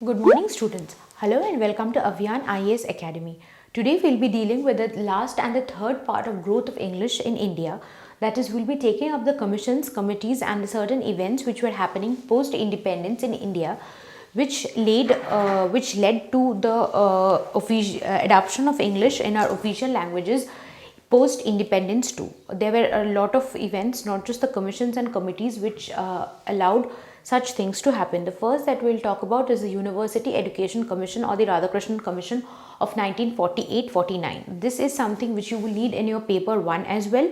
Good morning, students. Hello and welcome to Avian IAS Academy. Today we'll be dealing with the last and the third part of growth of English in India. That is, we'll be taking up the commissions, committees, and certain events which were happening post independence in India, which led to the adoption of English in our official languages post independence too. There were a lot of events, not just the commissions and committees, which allowed such things to happen. The first that we'll talk about is the University Education Commission, or the Radhakrishnan Commission of 1948-49. This is something which you will need in your paper 1 as well.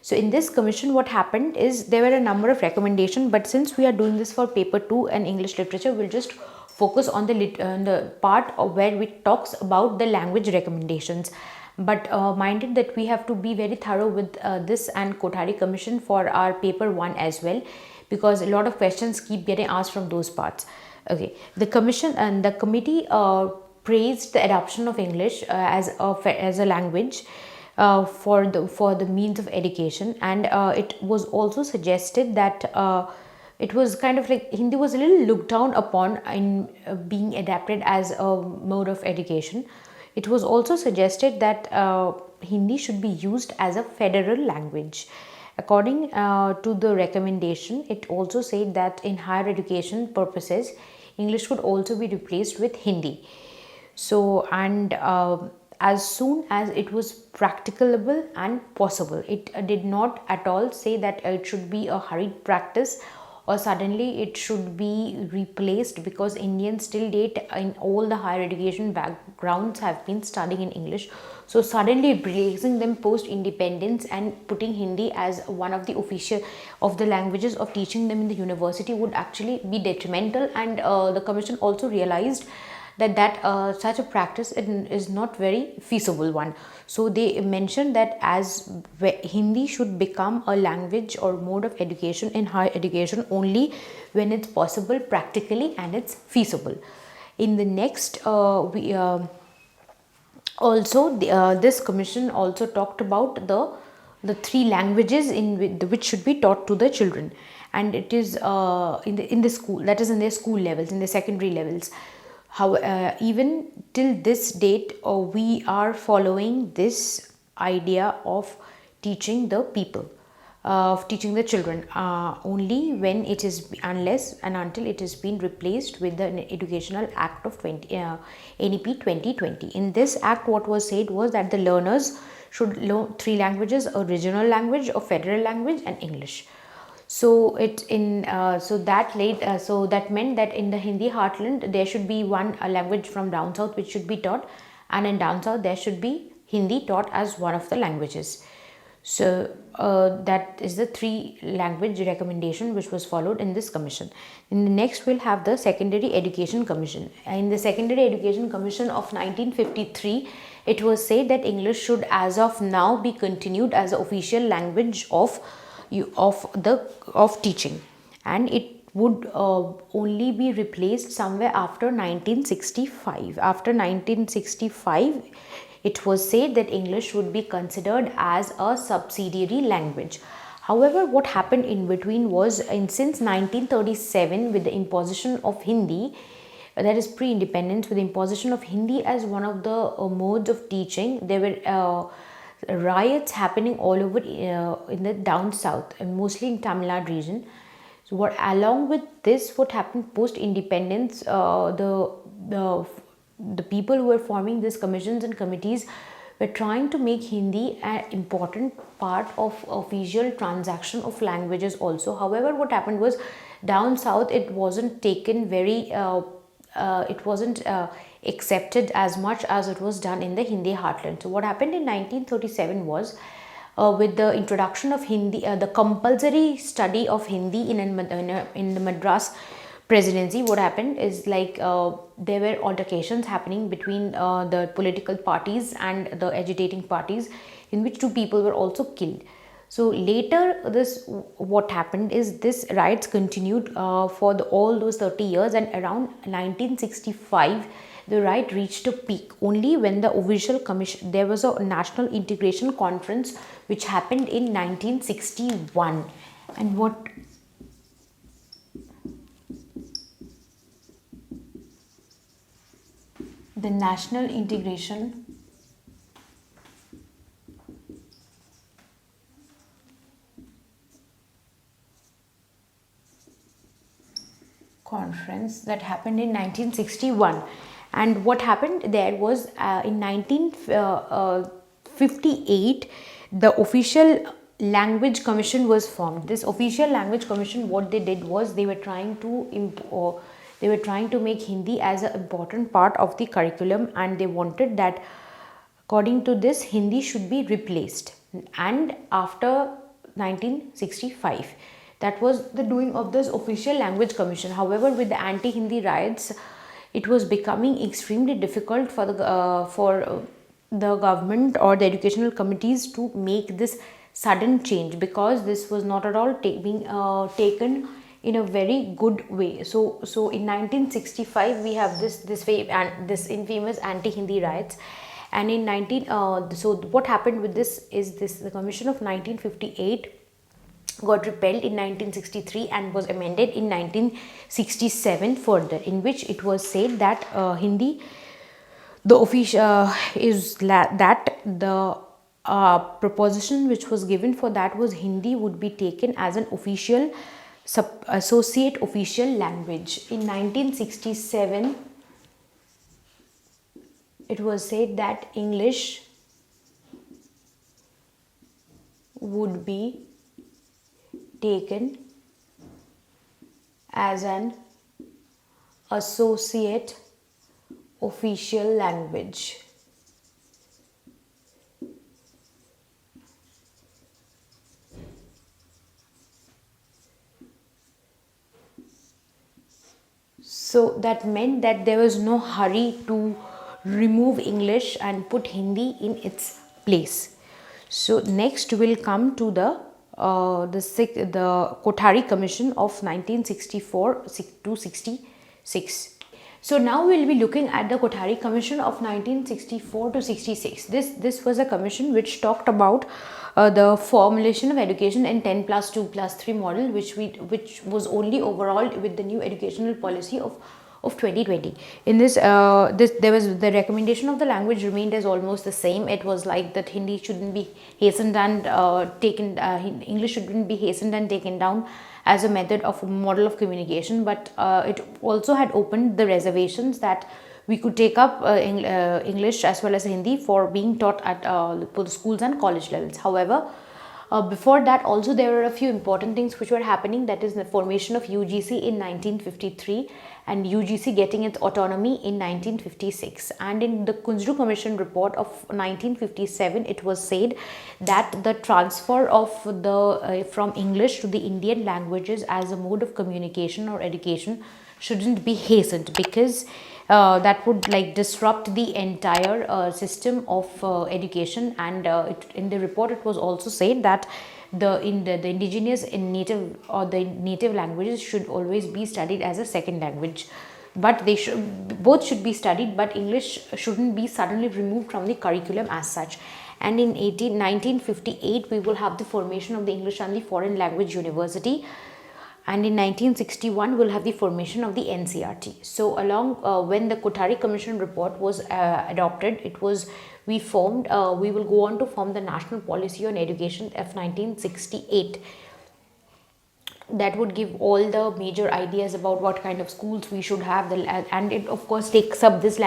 So in this commission, what happened is there were a number of recommendations, but since we are doing this for paper 2 and English literature, we'll just focus on the part of where it talks about the language recommendations. But minded that we have to be very thorough with this and Kothari Commission for our paper 1 as well, because a lot of questions keep getting asked from those parts. Okay, the commission and the committee praised the adoption of English as a language for the means of education, and it was also suggested that it was kind of like Hindi was a little looked down upon in being adapted as a mode of education. It was also suggested that Hindi should be used as a federal language. According to the recommendation, it also said that in higher education purposes, English could also be replaced with Hindi. So, and as soon as it was practicable and possible, it did not at all say that it should be a hurried practice or suddenly it should be replaced, because Indians till date in all the higher education backgrounds have been studying in English. So suddenly replacing them post independence and putting Hindi as one of the official of the languages of teaching them in the university would actually be detrimental, and the commission also realized that such a practice is not very feasible one. So they mentioned that as Hindi should become a language or mode of education in higher education only when it's possible practically and it's feasible. In the next this commission also talked about the three languages which should be taught to the children, and it is in the school, that is in their school levels, in the secondary levels. How even till this date we are following this idea of teaching the people, of teaching the children only when it is, unless and until it has been replaced with the Educational Act of NEP 2020. In this act, what was said was that the learners should learn three languages: a regional language, a federal language, and English. So that meant that in the Hindi heartland there should be one language from down south which should be taught, and in down south there should be Hindi taught as one of the languages. So that is the three language recommendation which was followed in this commission. In the next, we'll have the Secondary Education Commission. In the Secondary Education Commission of 1953, it was said that English should as of now be continued as the official language of teaching, and it would only be replaced somewhere after 1965. After 1965, it was said that English would be considered as a subsidiary language. However, what happened in between was, since 1937, with the imposition of Hindi, that is pre-independence, with the imposition of Hindi as one of the modes of teaching, there were riots happening all over in the down south, and mostly in Tamil Nadu region. So what, along with this, what happened post independence, the people who were forming these commissions and committees were trying to make Hindi an important part of official transaction of languages also. However, what happened was, down south it wasn't taken very it wasn't accepted as much as it was done in the Hindi heartland. So what happened in 1937 was, with the introduction of Hindi, the compulsory study of Hindi in the Madras presidency, what happened is, like, there were altercations happening between the political parties and the agitating parties, in which two people were also killed. So later, what happened is, this riots continued for all those 30 years, and around 1965 the riot reached a peak only when the official commission, there was a national integration conference which happened in 1961. And what the National Integration Conference that happened in 1961. And what happened there was, in 1958 the official language commission was formed. This official language commission, what they did was they were trying to make Hindi as an important part of the curriculum, and they wanted that according to this Hindi should be replaced. And after 1965, that was the doing of this official language commission. However, with the anti-Hindi riots, it was becoming extremely difficult for the government or the educational committees to make this sudden change, because this was not at all being taken in a very good way. So in 1965 we have this infamous anti-Hindi riots, and in 19 so what happened with this is the commission of 1958 got repealed in 1963 and was amended in 1967 further, in which it was said that Hindi, the official that the proposition which was given for that was Hindi would be taken as an official associate official language. In 1967 it was said that English would be taken as an associate official language. So that meant that there was no hurry to remove English and put Hindi in its place. So next will come to the Kothari Commission of 1964 to 66. So now we will be looking at the Kothari Commission of 1964 to 66. This was a commission which talked about the formulation of education in 10+2+3 model, which was only overall with the new educational policy of 2020. In this, there was the recommendation of the language remained as almost the same. It was like that Hindi shouldn't be hastened and English shouldn't be hastened and taken down as a method of model of communication, but it also had opened the reservations that we could take up English as well as Hindi for being taught at both schools and college levels. However, before that also there were a few important things which were happening, that is the formation of UGC in 1953 and UGC getting its autonomy in 1956. And in the Kunzru Commission report of 1957, it was said that the transfer of the from English to the Indian languages as a mode of communication or education shouldn't be hastened, because that would like disrupt the entire system of education. And in the report it was also said that the indigenous in native or the native languages should always be studied as a second language, but they should both should be studied, but English shouldn't be suddenly removed from the curriculum as such. And in 1958 we will have the formation of the English and the Foreign Language University, and in 1961 we'll have the formation of the NCRT. So along when the Kothari Commission report was adopted, we will go on to form the National Policy on Education of 1968. That would give all the major ideas about what kind of schools we should have, and it of course takes up this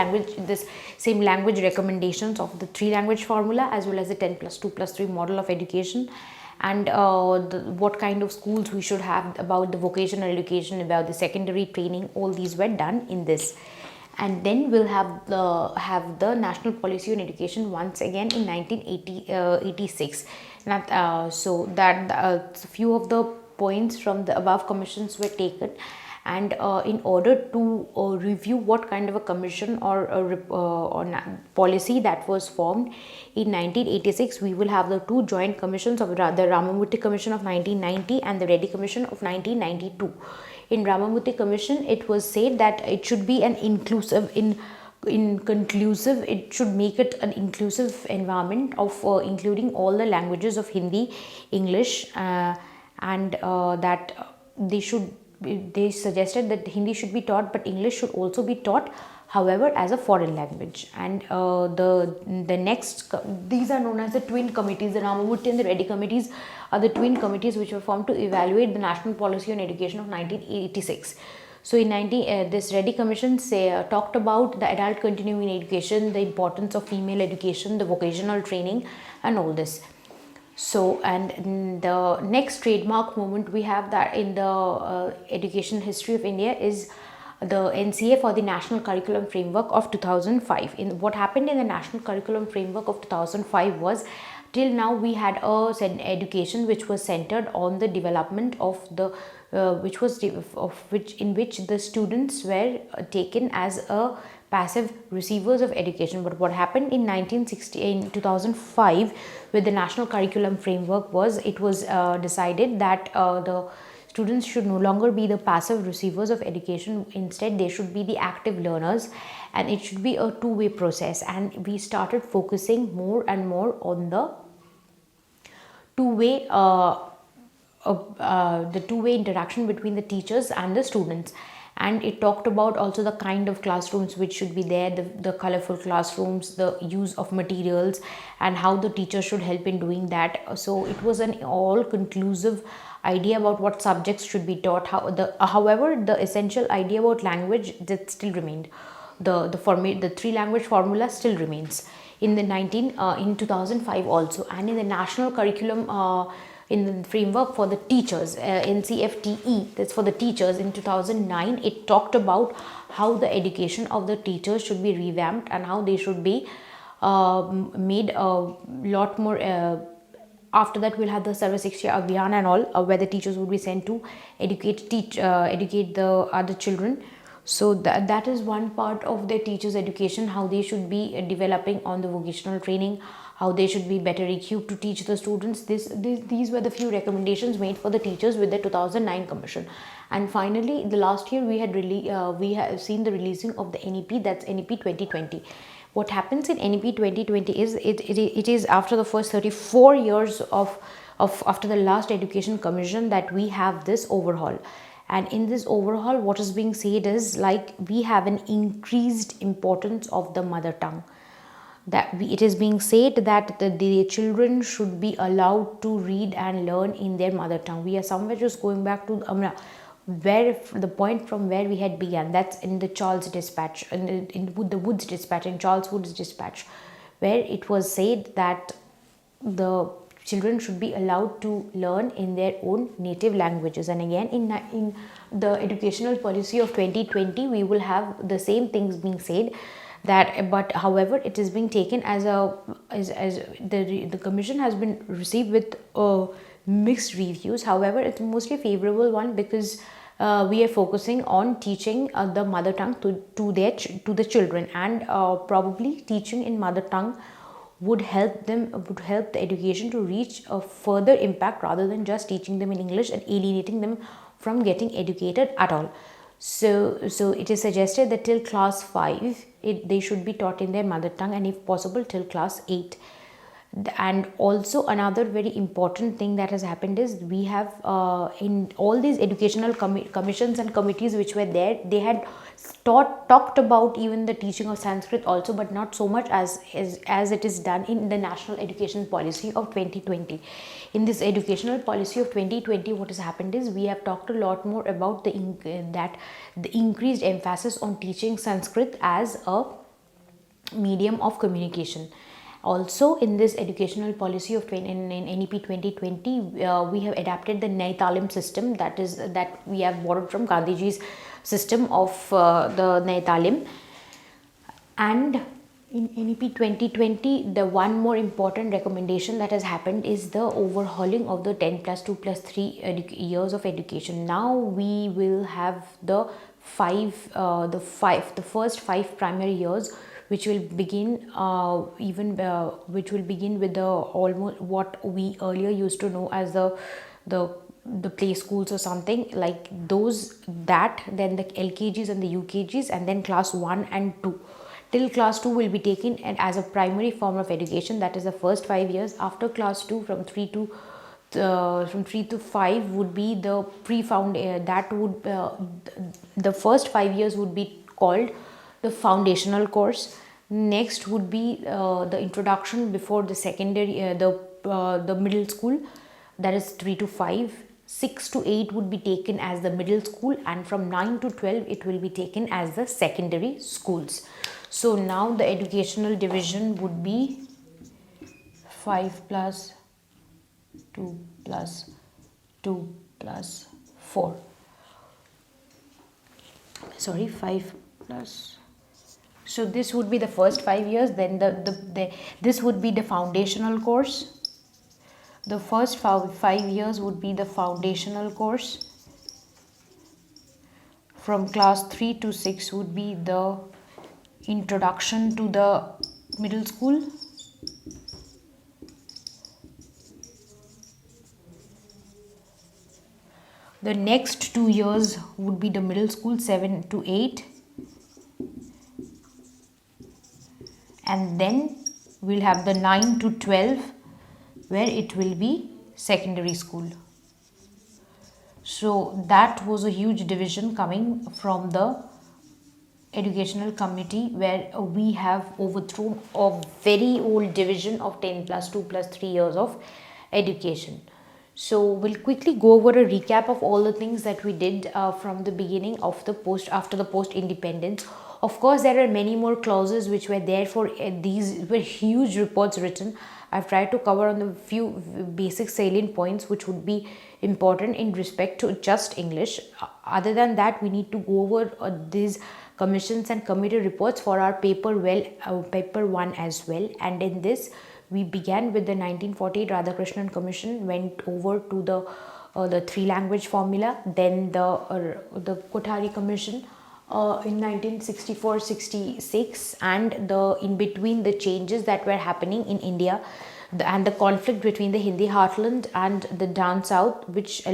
same language recommendations of the 3-language formula as well as the 10+2+3 model of education, and what kind of schools we should have, about the vocational education, about the secondary training. All these were done in this. And then we'll have the National Policy on Education once again in 1986. So that few of the points from the above commissions were taken, and in order to review what kind of a commission or policy that was formed in 1986, we will have the 2 joint commissions of the Ramamurthy Commission of 1990 and the Reddy Commission of 1992. In Ramamurthy Commission, it was said that it should be an inclusive it should make it an inclusive environment of including all the languages of Hindi, English, and that they suggested that Hindi should be taught, but English should also be taught. however as a foreign language. And the next, these are known as the twin committees. The Ramamurthy and the Reddy committees are the twin committees which were formed to evaluate the national policy on education of 1986. So in this Reddy Commission talked about the adult continuing education, the importance of female education, the vocational training, and all this. So, and in the next trademark moment we have that in the education history of India is the NCA for the National Curriculum Framework of 2005. In what happened in the National Curriculum Framework of 2005 was, till now we had an education which was centered on the development of the in which the students were taken as a passive receivers of education. But what happened in 2005 with the National Curriculum Framework was, it was decided that the students should no longer be the passive receivers of education. Instead, they should be the active learners, and it should be a two-way process. And we started focusing more and more on the two-way interaction between the teachers and the students. And it talked about also the kind of classrooms which should be there, the colorful classrooms, the use of materials, and how the teacher should help in doing that. So it was an all conclusive idea about what subjects should be taught. However, the essential idea about language, that still remained. The three language formula still remains in the in 2005 also. And in the national curriculum in the framework for the teachers, NCFTE, that's for the teachers, in 2009, it talked about how the education of the teachers should be revamped and how they should be made a lot more. After that, we'll have the Sarva Shiksha Abhiyan and all, where the teachers would be sent to educate the other children. So that is one part of their teachers' education, how they should be developing on the vocational training, how they should be better equipped to teach the students. These were the few recommendations made for the teachers with the 2009 commission. And finally, the last year we have seen the releasing of the NEP, that's NEP 2020. What happens in NEP 2020 is it is after the first 34 years of after the last education commission that we have this overhaul. And in this overhaul, what is being said is, like, we have an increased importance of the mother tongue. It is being said that the children should be allowed to read and learn in their mother tongue. We are somewhere just going back to where the point from where we had began. That's in the Charles Dispatch, in the Woods Dispatch, in Charles Woods Dispatch, where it was said that the children should be allowed to learn in their own native languages. And again, in the educational policy of 2020, we will have the same things being said. But however, it is being taken as the commission has been received with mixed reviews. However, it's mostly favorable one, because we are focusing on teaching the mother tongue to the children, and probably teaching in mother tongue would help the education to reach a further impact, rather than just teaching them in English and alienating them from getting educated at all. So it is suggested that till class 5 they should be taught in their mother tongue, and if possible till class 8. And also another very important thing that has happened is, we have in all these educational commissions and committees which were there, they had talked about even the teaching of Sanskrit also, but not so much as it is done in the national education policy of 2020. In this educational policy of 2020, what has happened is, we have talked a lot more about the increased emphasis on teaching Sanskrit as a medium of communication. Also, in this educational policy of in NEP 2020, we have adapted the Nai Talim system, that we have borrowed from Gandhiji's system of the Nai Talim. And in NEP 2020, the one more important recommendation that has happened is the overhauling of the 10 plus 2 plus 3 years of education. Now we will have the first 5 primary years, which will begin with the almost what we earlier used to know as the play schools or something like those. Then the LKGs and the UKGs, and then class 1 and 2. Till class 2 will be taken as a primary form of education, that is the first 5 years. After class 2, from 3 to 5 would be the the first 5 years would be called the foundational course. Next would be the introduction before the secondary, the middle school, that is 3 to 5. 6 to 8 would be taken as the middle school, and from 9 to 12 it will be taken as the secondary schools. So now the educational division would be 5 plus 2 plus 2 plus 4. Sorry, 5 plus. So this would be the first 5 years. Then this would be the foundational course. The first 5 years would be the foundational course. From class 3 to 6 would be the introduction to the middle school. The next 2 years would be the middle school, 7 to 8. And then we'll have the 9 to 12, where it will be secondary school. So that was a huge division coming from the educational committee, where we have overthrown a very old division of 10 plus 2 plus 3 years of education. So we'll quickly go over a recap of all the things that we did from the beginning of the after the post independence. Of course, there are many more clauses which were there for these were huge reports written. I've tried to cover on the few basic salient points which would be important in respect to just English. Other than that, we need to go over these commissions and committee reports for our paper paper 1 as well. And in this, we began with the 1948 Radhakrishnan Commission, went over to the 3-language formula, then the Kothari Commission in 1964-66, and in between the changes that were happening in India, and the conflict between the Hindi heartland and the down south, which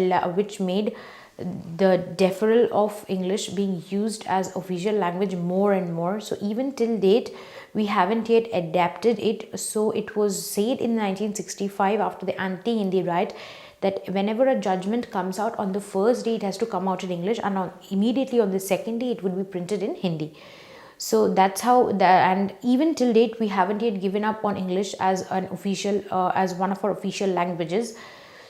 made the deferral of English being used as official language more and more. So even till date, we haven't yet adapted it. So it was said in 1965, after the anti-Hindi riot, that whenever a judgment comes out, on the first day it has to come out in English, and immediately on the second day it would be printed in Hindi. So that's how and even till date we haven't yet given up on English as an official as one of our official languages.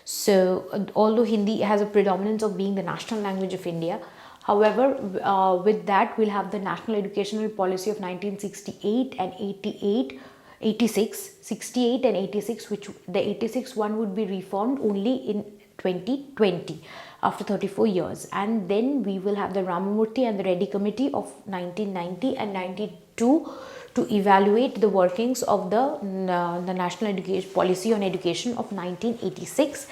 So although Hindi has a predominance of being the national language of India, however, with that we'll have the National Educational Policy of 1968 and 68 and 86, which the 86 one would be reformed only in 2020 after 34 years. And then we will have the Ramamurthy and the Reddy Committee of 1990 and 92 to evaluate the workings of the National Education Policy on Education of 1986.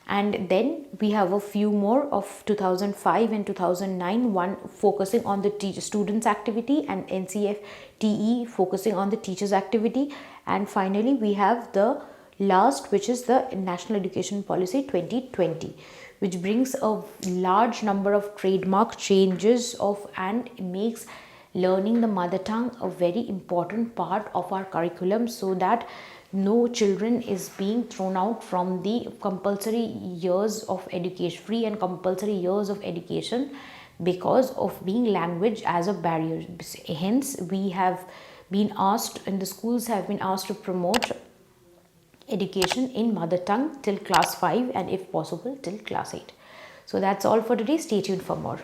And then we have a few more of 2005 and 2009, one focusing on the students activity, and NCF-TE focusing on the teachers activity. And finally we have the last, which is the National Education Policy 2020, which brings a large number of trademark changes and makes learning the mother tongue a very important part of our curriculum, so that no children is being thrown out from the compulsory years of education, free and compulsory years of education, because of being language as a barrier. Hence, we have been asked, and the schools have been asked to promote education in mother tongue till class 5, and if possible till class 8. So that's all for today. Stay tuned for more.